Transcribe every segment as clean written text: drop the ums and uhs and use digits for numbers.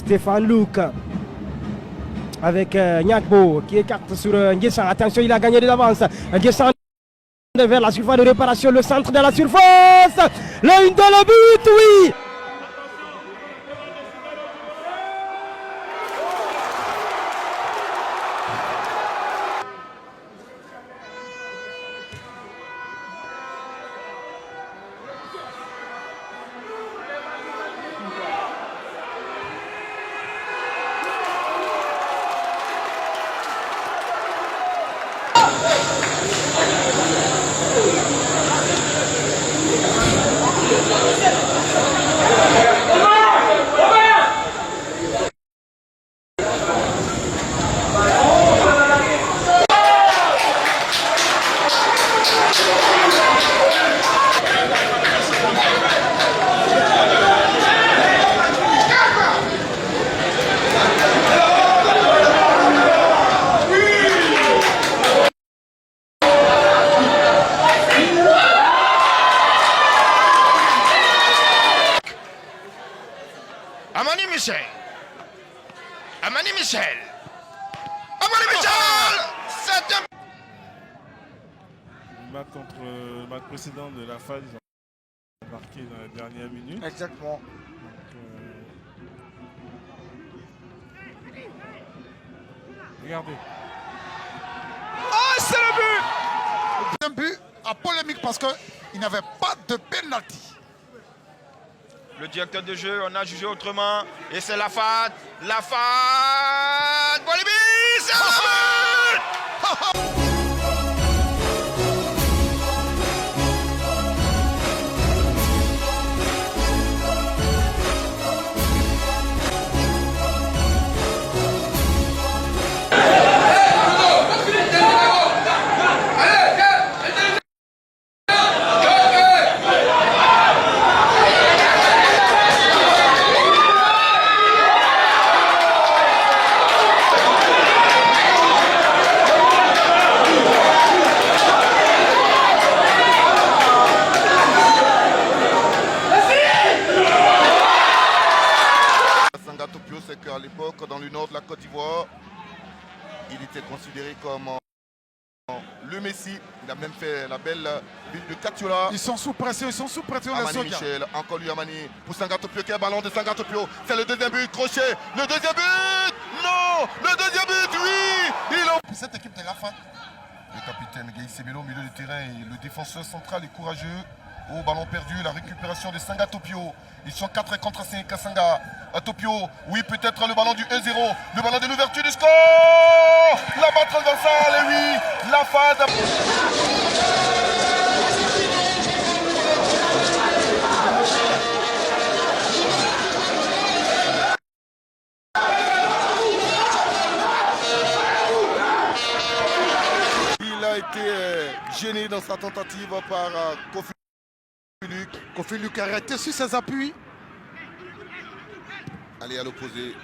Stéphane Luc avec Nyakbo qui écarte sur Nguessan. Attention, il a gagné de l'avance. Nguessan vers la surface de réparation, le centre de la surface. L'un de le but, oui. Amani Michel. Amani Michel. Amani Michel. C'est un... Le match contre le match précédent de la FAD, ils ont marqué dans les dernières minutes. Exactement. Donc, regardez. Oh, c'est le but. Un but à polémique parce qu'il n'y avait pas de penalty. Le directeur de jeu, on a jugé autrement. Et c'est la FAD. La FAD. Bolibi, c'est le but. C'est qu'à l'époque, dans le nord de la Côte d'Ivoire, il était considéré comme le Messi. Il a même fait la belle ville de Katiola. Ils sont sous pression, Amani Michel, encore lui Amani pour Sangato Pio, qui est un ballon de Sangato Pio. C'est le deuxième but, crochet. Le deuxième but, non. Le deuxième but, oui. Pour cette équipe de la FAD, le capitaine Guy Sebelo au milieu du terrain et le défenseur central est courageux. Au ballon perdu, la récupération de Sangato Pio. Ils sont 4 contre 5 à Sanga. À Topio, oui, peut-être le ballon du 1-0. Le ballon de l'ouverture du score. La balle transversale, et oui, la FAD. Il a été gêné dans sa tentative par Kofi Luc. Kofi Luc a arrêté sur ses appuis. Allez à l'opposé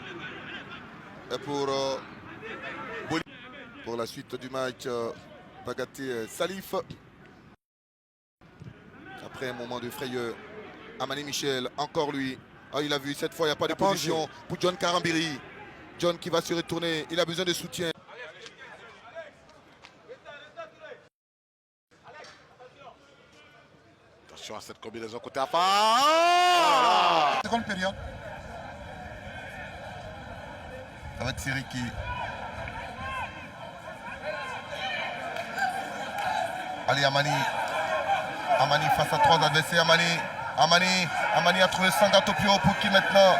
pour la suite du match. Bagaté Salif. Après un moment de frayeur, Amani Michel, encore lui. Ah, il a vu cette fois, il n'y a pas de position pour John Karambiri. John qui va se retourner, il a besoin de soutien. Attention à cette combinaison côté à part. Seconde période. Avec Siriki. Allez, Amani. Amani face à 3 adversaires. Amani a trouvé Sangato Pio pour qui maintenant